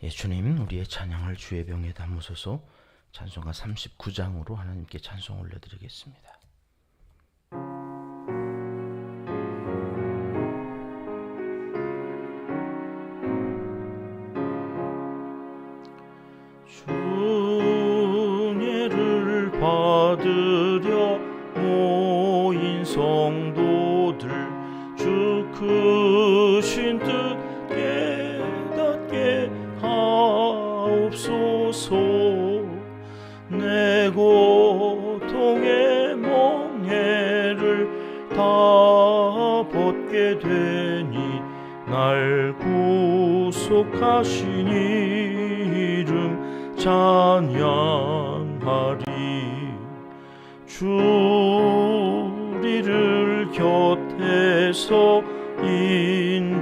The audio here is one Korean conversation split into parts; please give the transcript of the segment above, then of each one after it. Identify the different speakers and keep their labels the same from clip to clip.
Speaker 1: 예, 주님, 우리의 찬양을 주의 병에 담으소서. 찬송가 39장으로 하나님께 찬송 올려드리겠습니다.
Speaker 2: 충애를 받으려 모인 성도들, 주 크신 뜻 깨닫게 하옵소서. 내 고통의 멍에를 다 벗게 되니 날 구속하신 이름 찬양하리. 주 우리를 곁에서 인도하시니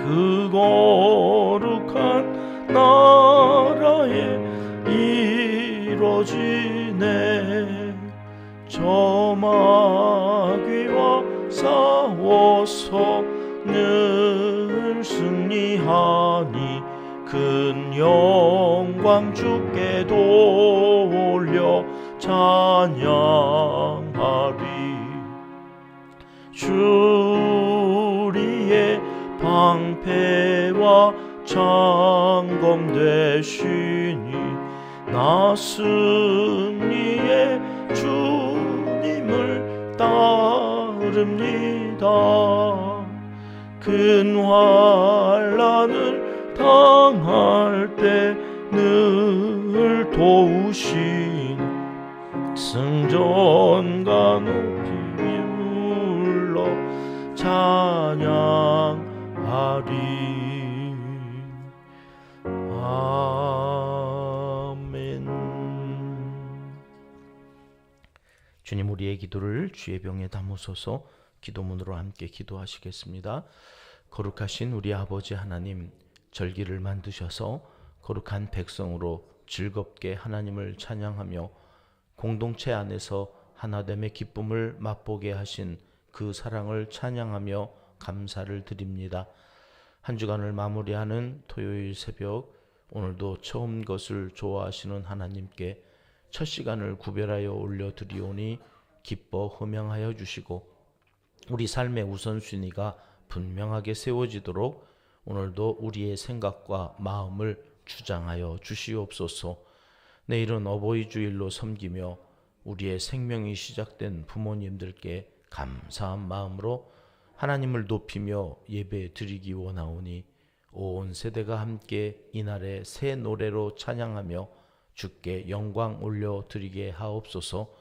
Speaker 2: 그 거룩한 나라에 이뤄지네. 저 마귀와 싸워서 늘 승리하니 큰 영광 주께 돌려 찬양하리. 주 우리의 방패와 창검 되시니 나 승리의 주님을 따릅니다. 큰 환난을 당할 때 늘 도우신 승전가 높이 불러 찬양하리. 아멘.
Speaker 1: 주님, 우리의 기도를 주의 병에 담으소서. 기도문으로 함께 기도하시겠습니다. 거룩하신 우리 아버지 하나님, 절기를 만드셔서 거룩한 백성으로 즐겁게 하나님을 찬양하며 공동체 안에서 하나됨의 기쁨을 맛보게 하신 그 사랑을 찬양하며 감사를 드립니다. 한 주간을 마무리하는 토요일 새벽, 오늘도 처음 것을 좋아하시는 하나님께 첫 시간을 구별하여 올려드리오니 기뻐 흠양하여 주시고 우리 삶의 우선순위가 분명하게 세워지도록 오늘도 우리의 생각과 마음을 주장하여 주시옵소서. 내일은 어버이 주일로 섬기며 우리의 생명이 시작된 부모님들께 감사한 마음으로 하나님을 높이며 예배 드리기 원하오니 온 세대가 함께 이날에 새 노래로 찬양하며 주께 영광 올려드리게 하옵소서.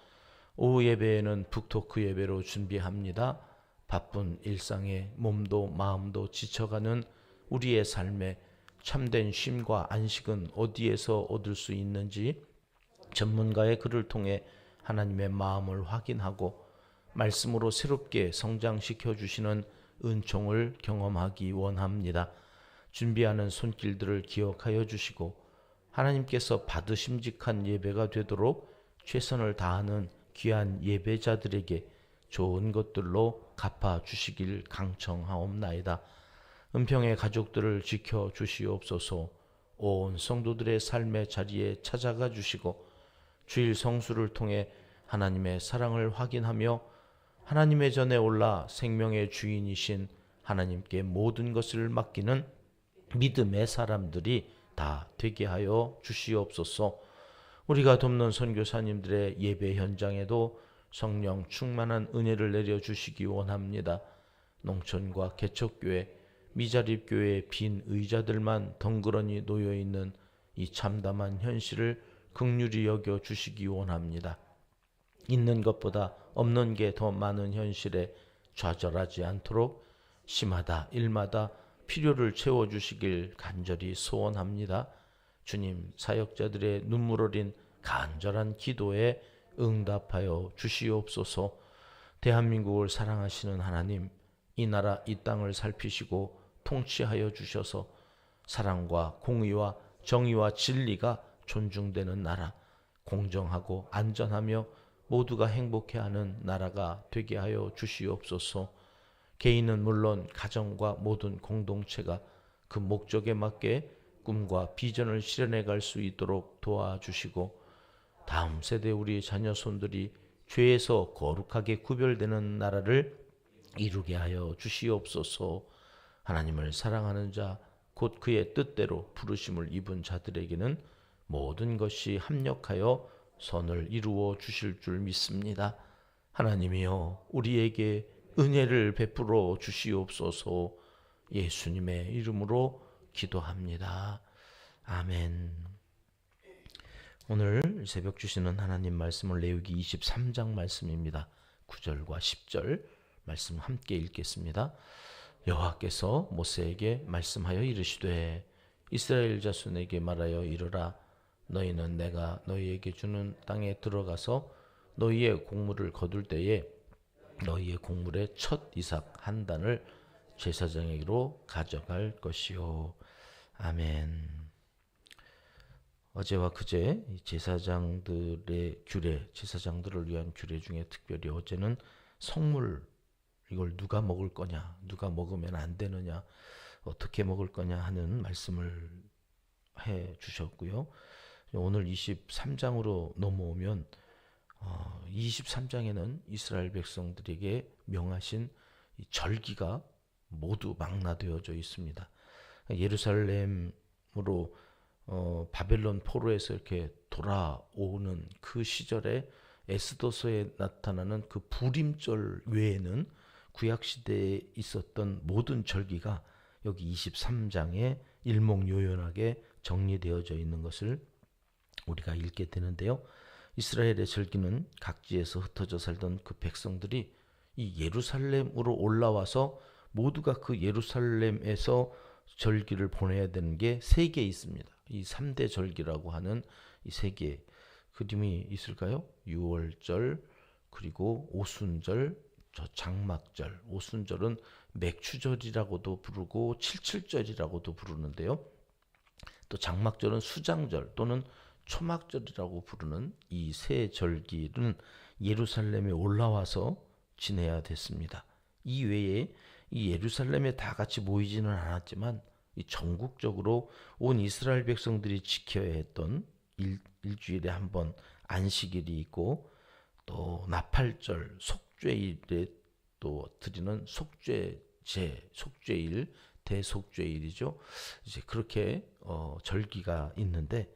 Speaker 1: 오후 예배에는 북토크 예배로 준비합니다. 바쁜 일상에 몸도 마음도 지쳐가는 우리의 삶에 참된 쉼과 안식은 어디에서 얻을 수 있는지 전문가의 글을 통해 하나님의 마음을 확인하고 말씀으로 새롭게 성장시켜 주시는 은총을 경험하기 원합니다. 준비하는 손길들을 기억하여 주시고 하나님께서 받으심직한 예배가 되도록 최선을 다하는 귀한 예배자들에게 좋은 것들로 갚아 주시길 강청하옵나이다. 은평의 가족들을 지켜 주시옵소서. 온 성도들의 삶의 자리에 찾아가 주시고 주일 성수를 통해 하나님의 사랑을 확인하며 하나님의 전에 올라 생명의 주인이신 하나님께 모든 것을 맡기는 믿음의 사람들이 다 되게 하여 주시옵소서. 우리가 돕는 선교사님들의 예배 현장에도 성령 충만한 은혜를 내려주시기 원합니다. 농촌과 개척교회, 미자립교회의 빈 의자들만 덩그러니 놓여있는 이 참담한 현실을 긍휼히 여겨 주시기 원합니다. 있는 것보다 없는 게 더 많은 현실에 좌절하지 않도록 시마다 일마다 필요를 채워주시길 간절히 소원합니다. 주님, 사역자들의 눈물 어린 간절한 기도에 응답하여 주시옵소서. 대한민국을 사랑하시는 하나님, 이 나라 이 땅을 살피시고 통치하여 주셔서 사랑과 공의와 정의와 진리가 존중되는 나라, 공정하고 안전하며 모두가 행복해하는 나라가 되게 하여 주시옵소서. 개인은 물론 가정과 모든 공동체가 그 목적에 맞게 꿈과 비전을 실현해 갈 수 있도록 도와주시고 다음 세대 우리 자녀 손들이 죄에서 거룩하게 구별되는 나라를 이루게 하여 주시옵소서. 하나님을 사랑하는 자, 곧 그의 뜻대로 부르심을 입은 자들에게는 모든 것이 합력하여 선을 이루어 주실 줄 믿습니다. 하나님이여 우리에게 은혜를 베풀어 주시옵소서. 예수님의 이름으로 기도합니다. 아멘. 오늘 새벽 주시는 하나님 말씀은 레위기 23장 말씀입니다. 9절과 10절 말씀 함께 읽겠습니다. 여호와께서 모세에게 말씀하여 이르시되 이스라엘 자손에게 말하여 이르라. 너희는 내가 너희에게 주는 땅에 들어가서 너희의 곡물을 거둘 때에 너희의 곡물의 첫 이삭 한 단을 제사장에게로 가져갈 것이요. 아멘. 어제와 그제 제사장들의 규례, 제사장들을 위한 규례 중에 특별히 어제는 성물, 이걸 누가 먹을 거냐, 누가 먹으면 안 되느냐, 어떻게 먹을 거냐 하는 말씀을 해 주셨고요. 오늘 23장으로 넘어오면 23장에는 이스라엘 백성들에게 명하신 이 절기가 모두 망라되어져 있습니다. 예루살렘으로 바벨론 포로에서 이렇게 돌아오는 그 시절에 에스더서에 나타나는 그 부림절 외에는 구약시대에 있었던 모든 절기가 여기 23장에 일목요연하게 정리되어져 있는 것을 우리가 읽게 되는데요. 이스라엘의 절기는 각지에서 흩어져 살던 그 백성들이 이 예루살렘으로 올라와서 모두가 그 예루살렘에서 절기를 보내야 되는 게 세 개 있습니다. 이 3대 절기라고 하는 이 세 개 그림이 있을까요? 유월절, 그리고 오순절, 장막절. 오순절은 맥추절이라고도 부르고 칠칠절이라고도 부르는데요. 또 장막절은 수장절 또는 초막절이라고 부르는 이 세 절기는 예루살렘에 올라와서 지내야 됐습니다. 이 외에 이 예루살렘에 다 같이 모이지는 않았지만 이 전국적으로 온 이스라엘 백성들이 지켜야 했던 일주일에 한 번 안식일이 있고 또 나팔절, 속죄일에 또 드리는 속죄제, 속죄일, 대속죄일이죠. 이제 그렇게 절기가 있는데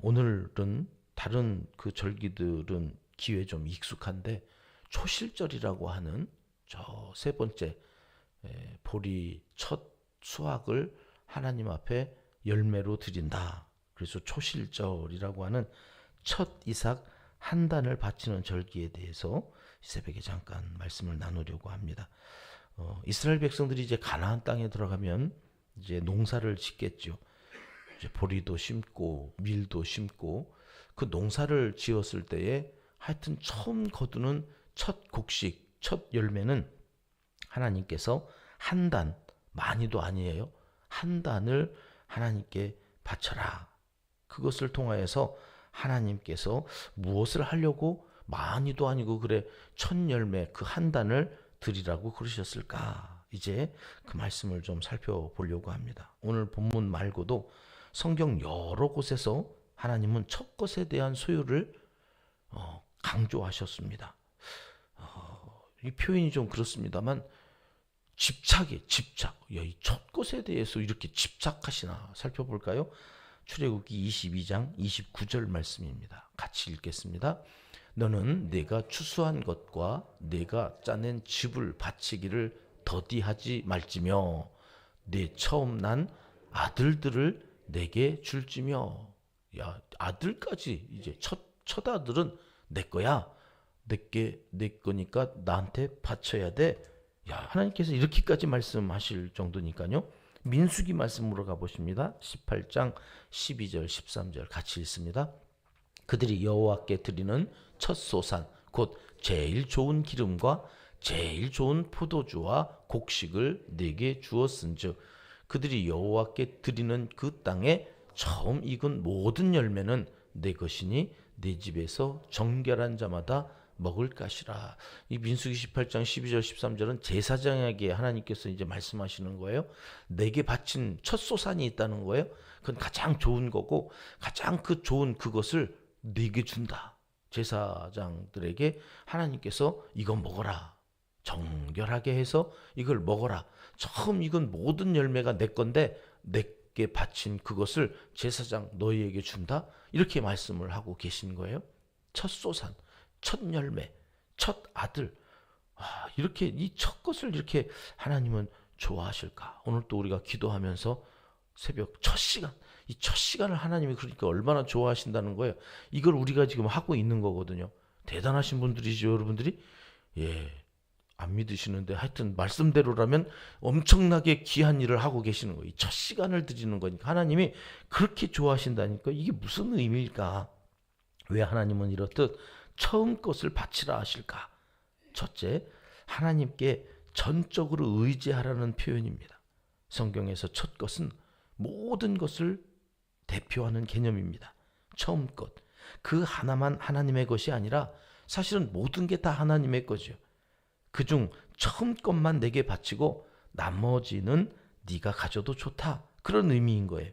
Speaker 1: 오늘은 다른 그 절기들은 기회 좀 익숙한데 초실절이라고 하는 저 세 번째 보리 첫 수확을 하나님 앞에 열매로 드린다. 그래서 초실절이라고 하는 첫 이삭 한 단을 바치는 절기에 대해서 이 새벽에 잠깐 말씀을 나누려고 합니다. 이스라엘 백성들이 이제 가나안 땅에 들어가면 이제 농사를 짓겠죠. 이제 보리도 심고 밀도 심고 그 농사를 지었을 때에 하여튼 처음 거두는 첫 곡식, 첫 열매는 하나님께서 한 단, 많이도 아니에요. 한 단을 하나님께 바쳐라. 그것을 통하여서 하나님께서 무엇을 하려고 많이도 아니고 그래 첫 열매 그 한 단을 드리라고 그러셨을까? 이제 그 말씀을 좀 살펴보려고 합니다. 오늘 본문 말고도 성경 여러 곳에서 하나님은 첫 것에 대한 소유를 강조하셨습니다. 이 표현이 좀 그렇습니다만 집착, 이 첫 것에 대해서 이렇게 집착하시나 살펴볼까요? 출애굽기 22장 29절 말씀입니다. 같이 읽겠습니다. 너는 내가 추수한 것과 내가 짜낸 즙을 바치기를 더디하지 말지며 내 처음 난 아들들을 내게 줄지며. 야, 아들까지 이제 첫 아들은 내 거야. 내 거니까 나한테 바쳐야 돼. 야, 하나님께서 이렇게까지 말씀하실 정도니까요. 민수기 말씀으로 가보십니다. 18장 12절 13절 같이 읽습니다. 그들이 여호와께 드리는 첫 소산 곧 제일 좋은 기름과 제일 좋은 포도주와 곡식을 내게 주었은즉 그들이 여호와께 드리는 그 땅에 처음 익은 모든 열매는 내 것이니 내 집에서 정결한 자마다 먹을 것이라. 이 민수기 18장 12절 13절은 제사장에게 하나님께서 이제 말씀하시는 거예요. 내게 바친 첫 소산이 있다는 거예요. 그건 가장 좋은 거고 가장 그 좋은 그것을 내게 준다. 제사장들에게 하나님께서 이거 먹어라. 정결하게 해서 이걸 먹어라. 처음 이건 모든 열매가 내 건데 내게 바친 그것을 제사장 너희에게 준다. 이렇게 말씀을 하고 계신 거예요. 첫 소산, 첫 열매, 첫 아들. 이렇게 이 첫 것을 이렇게 하나님은 좋아하실까? 오늘 또 우리가 기도하면서 새벽 첫 시간, 이 첫 시간을 하나님이 그러니까 얼마나 좋아하신다는 거예요. 이걸 우리가 지금 하고 있는 거거든요. 대단하신 분들이죠, 여러분들이. 안 믿으시는데 하여튼 말씀대로라면 엄청나게 귀한 일을 하고 계시는 거예요. 첫 시간을 드리는 거니까 하나님이 그렇게 좋아하신다니까 이게 무슨 의미일까? 왜 하나님은 이렇듯 처음 것을 바치라 하실까? 첫째, 하나님께 전적으로 의지하라는 표현입니다. 성경에서 첫 것은 모든 것을 대표하는 개념입니다. 처음 것. 그 하나만 하나님의 것이 아니라 사실은 모든 게 다 하나님의 거죠. 그중 처음 것만 내게 바치고 나머지는 네가 가져도 좋다. 그런 의미인 거예요.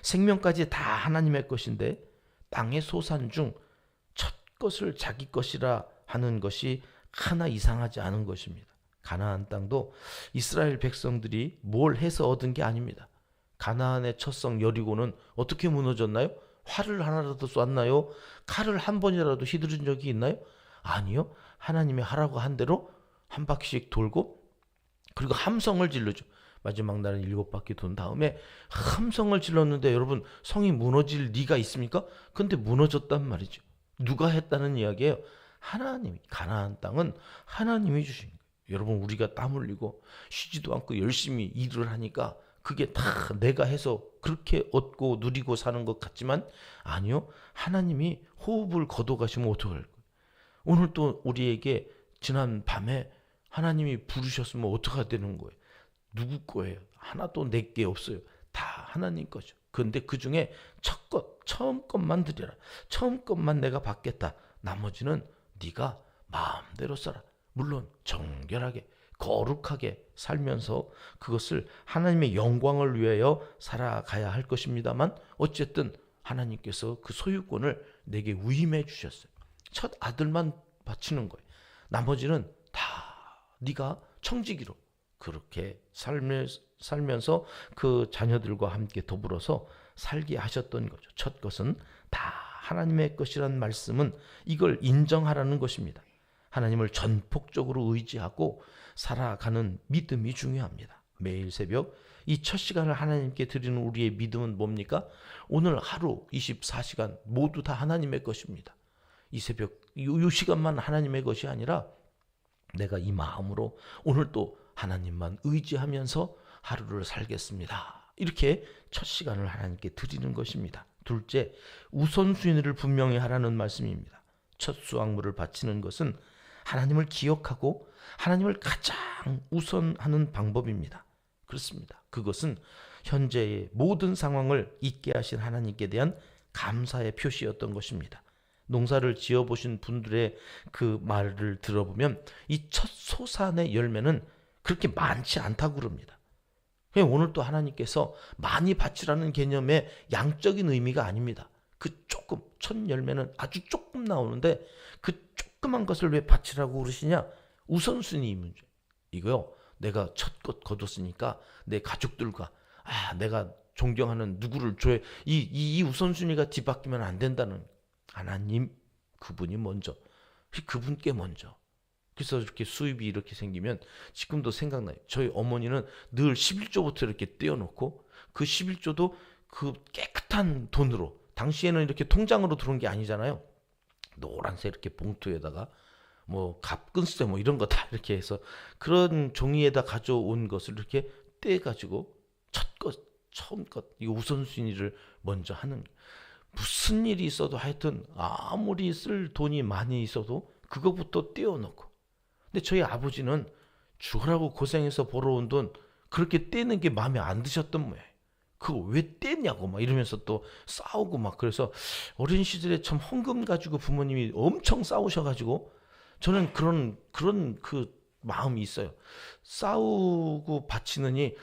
Speaker 1: 생명까지 다 하나님의 것인데 땅의 소산 중 첫 것을 자기 것이라 하는 것이 하나 이상하지 않은 것입니다. 가나안 땅도 이스라엘 백성들이 뭘 해서 얻은 게 아닙니다. 가나안의 첫성 여리고는 어떻게 무너졌나요? 활을 하나라도 쐈나요? 칼을 한 번이라도 휘두른 적이 있나요? 아니요. 하나님이 하라고 한 대로 한 바퀴씩 돌고 그리고 함성을 질르죠. 마지막 날은 7바퀴 돈 다음에 함성을 질렀는데 여러분 성이 무너질 리가 있습니까? 근데 무너졌단 말이죠. 누가 했다는 이야기예요? 하나님이. 가나안 땅은 하나님이 주신 거예요. 여러분 우리가 땀 흘리고 쉬지도 않고 열심히 일을 하니까 그게 다 내가 해서 그렇게 얻고 누리고 사는 것 같지만 아니요. 하나님이 호흡을 걷어가시면 어떡할 거예요? 오늘 또 우리에게 지난 밤에 하나님이 부르셨으면 어떻게 되는 거예요? 누구 거예요? 하나도 내 게 없어요. 다 하나님 거죠. 그런데 그 중에 첫 것, 처음 것만 드려라. 처음 것만 내가 받겠다. 나머지는 네가 마음대로 써라. 물론 정결하게 거룩하게 살면서 그것을 하나님의 영광을 위하여 살아가야 할 것입니다만 어쨌든 하나님께서 그 소유권을 내게 위임해 주셨어요. 첫 아들만 바치는 거예요. 나머지는 다 네가 청지기로 그렇게 살면서 그 자녀들과 함께 더불어서 살게 하셨던 거죠. 첫 것은 다 하나님의 것이라는 말씀은 이걸 인정하라는 것입니다. 하나님을 전폭적으로 의지하고 살아가는 믿음이 중요합니다. 매일 새벽 이 첫 시간을 하나님께 드리는 우리의 믿음은 뭡니까? 오늘 하루 24시간 모두 다 하나님의 것입니다. 이 새벽 이 시간만 하나님의 것이 아니라 내가 이 마음으로 오늘 또 하나님만 의지하면서 하루를 살겠습니다. 이렇게 첫 시간을 하나님께 드리는 것입니다. 둘째, 우선순위를 분명히 하라는 말씀입니다. 첫 수확물을 바치는 것은 하나님을 기억하고 하나님을 가장 우선하는 방법입니다. 그렇습니다. 그것은 현재의 모든 상황을 있게 하신 하나님께 대한 감사의 표시였던 것입니다. 농사를 지어보신 분들의 그 말을 들어보면 이 첫 소산의 열매는 그렇게 많지 않다고 그럽니다. 오늘 또 하나님께서 많이 바치라는 개념의 양적인 의미가 아닙니다. 그 조금, 첫 열매는 아주 조금 나오는데 그 조그만 것을 왜 바치라고 그러시냐? 우선순위 문제. 이거요. 내가 첫 것 거뒀으니까 내 가족들과 내가 존경하는 누구를 줘야 이 우선순위가 뒤바뀌면 안 된다는 하나님 그분이 먼저. 그분께 먼저. 그래서 이렇게 수입이 이렇게 생기면 지금도 생각나요. 저희 어머니는 늘 11조부터 이렇게 떼어놓고 그 11조도 그 깨끗한 돈으로 당시에는 이렇게 통장으로 들어온 게 아니잖아요. 노란색 이렇게 봉투에다가 뭐 갑근세 뭐 이런 거 다 이렇게 해서 그런 종이에다 가져온 것을 이렇게 떼가지고 첫 것, 처음 것, 이거 우선순위를 먼저 하는. 무슨 일이 있어도 하여튼 아무리 쓸 돈이 많이 있어도 그거부터 떼어놓고. 근데 저희 아버지는 죽으라고 고생해서 벌어온 돈 그렇게 떼는 게 마음에 안 드셨던 모양이에요. 그거 왜 떼냐고 막 이러면서 또 싸우고 막. 그래서 어린 시절에 참 헌금 가지고 부모님이 엄청 싸우셔가지고 저는 그런 그 마음이 있어요. 싸우고 바치느니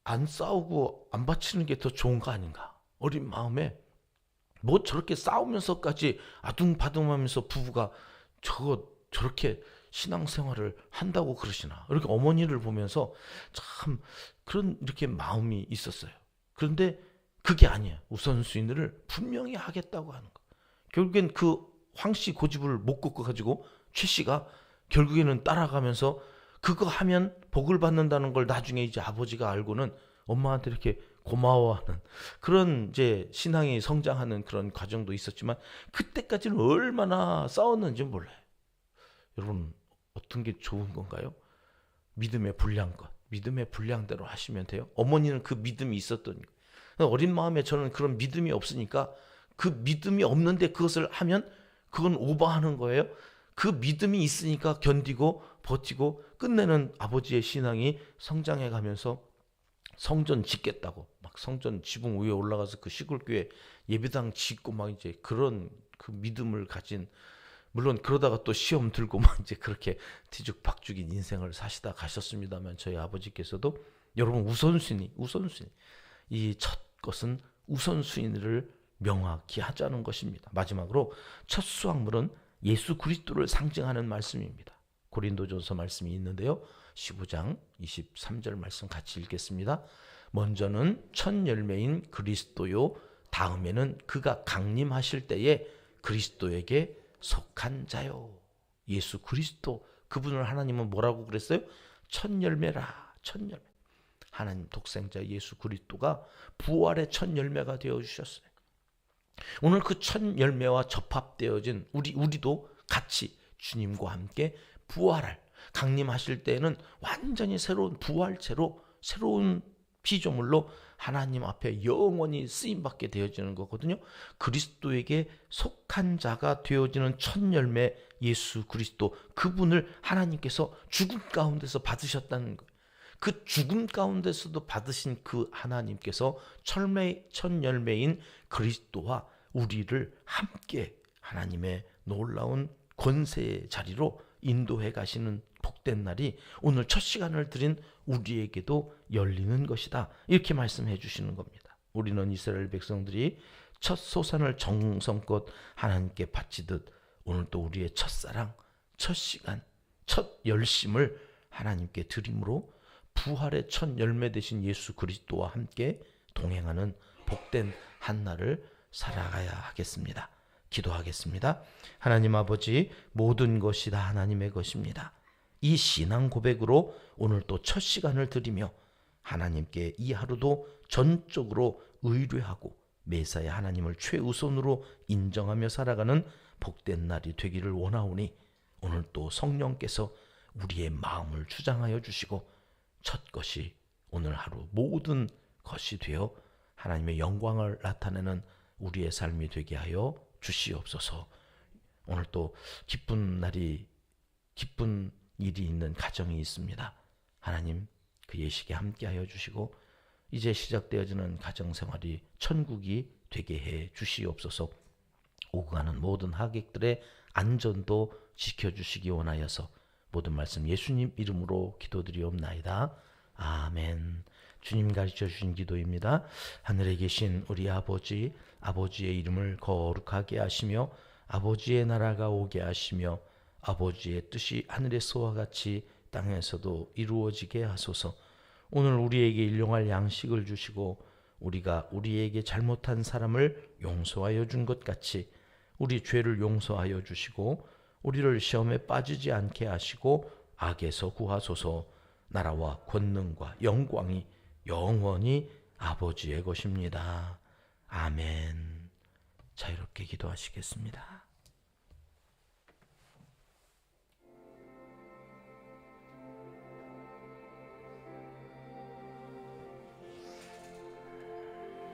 Speaker 1: 안 싸우고 안 바치는 게 더 좋은 거 아닌가? 어린 마음에 뭐 저렇게 싸우면서까지 아둥바둥하면서 부부가 저렇게 신앙생활을 한다고 그러시나? 이렇게 어머니를 보면서 참 그런 이렇게 마음이 있었어요. 그런데 그게 아니에요. 우선순위를 분명히 하겠다고 하는 거. 결국엔 그 황씨 고집을 못 꺾어 가지고 최 씨가 결국에는 따라가면서 그거 하면 복을 받는다는 걸 나중에 이제 아버지가 알고는 엄마한테 이렇게 고마워하는 그런 이제 신앙이 성장하는 그런 과정도 있었지만 그때까지는 얼마나 싸웠는지 몰라요. 여러분 어떤 게 좋은 건가요? 믿음의 분량껏, 믿음의 분량대로 하시면 돼요. 어머니는 그 믿음이 있었던 거예요. 어린 마음에 저는 그런 믿음이 없으니까 그 믿음이 없는데 그것을 하면 그건 오버하는 거예요. 그 믿음이 있으니까 견디고 버티고 끝내는 아버지의 신앙이 성장해 가면서 성전 짓겠다고 막 성전 지붕 위에 올라가서 그 시골교회 예배당 짓고 막 이제 그런 그 믿음을 가진, 물론 그러다가 또 시험 들고 막 이제 그렇게 뒤죽박죽인 인생을 사시다 가셨습니다만 저희 아버지께서도 여러분 우선순위 이 첫 것은 우선순위를 명확히 하자는 것입니다. 마지막으로 첫 수확물은 예수 그리스도를 상징하는 말씀입니다. 고린도전서 말씀이 있는데요. 15장 23절 말씀 같이 읽겠습니다. 먼저는 첫 열매인 그리스도요, 다음에는 그가 강림하실 때에 그리스도에게 속한 자요. 예수 그리스도, 그분을 하나님은 뭐라고 그랬어요? 첫 열매라, 첫 열매. 하나님 독생자 예수 그리스도가 부활의 첫 열매가 되어 주셨어요. 오늘 그 첫 열매와 접합되어진 우리도 같이 주님과 함께 부활할, 강림하실 때에는 완전히 새로운 부활체로, 새로운 피조물로 하나님 앞에 영원히 쓰임받게 되어지는 거거든요. 그리스도에게 속한 자가 되어지는 첫 열매 예수 그리스도, 그분을 하나님께서 죽음 가운데서 받으셨다는 거예요. 그 죽음 가운데서도 받으신 그 하나님께서 첫 열매인 그리스도와 우리를 함께 하나님의 놀라운 권세의 자리로 인도해 가시는 복된 날이 오늘 첫 시간을 드린 우리에게도 열리는 것이다. 이렇게 말씀해 주시는 겁니다. 우리는 이스라엘 백성들이 첫 소산을 정성껏 하나님께 바치듯 오늘 또 우리의 첫사랑, 첫 시간, 첫 열심을 하나님께 드림으로 부활의 첫 열매 되신 예수 그리스도와 함께 동행하는 복된 한 날을 살아가야 하겠습니다. 기도하겠습니다. 하나님 아버지, 모든 것이 다 하나님의 것입니다. 이 신앙 고백으로 오늘 또 첫 시간을 드리며 하나님께 이 하루도 전적으로 의뢰하고 매사에 하나님을 최우선으로 인정하며 살아가는 복된 날이 되기를 원하오니 오늘 또 성령께서 우리의 마음을 주장하여 주시고 첫 것이 오늘 하루 모든 것이 되어 하나님의 영광을 나타내는 우리의 삶이 되게 하여 주시옵소서. 오늘 또 기쁜 일이 있는 가정이 있습니다. 하나님 그 예식에 함께하여 주시고 이제 시작되어지는 가정생활이 천국이 되게 해 주시옵소서. 오고 가는 모든 하객들의 안전도 지켜주시기 원하여서 모든 말씀 예수님 이름으로 기도드리옵나이다. 아멘. 주님 가르쳐 주신 기도입니다. 하늘에 계신 우리 아버지, 아버지의 이름을 거룩하게 하시며 아버지의 나라가 오게 하시며 아버지의 뜻이 하늘에서와 같이 땅에서도 이루어지게 하소서. 오늘 우리에게 일용할 양식을 주시고 우리가 우리에게 잘못한 사람을 용서하여 준 것 같이 우리 죄를 용서하여 주시고 우리를 시험에 빠지지 않게 하시고 악에서 구하소서. 나라와 권능과 영광이 영원히 아버지의 것입니다. 아멘. 자유롭게 기도하시겠습니다.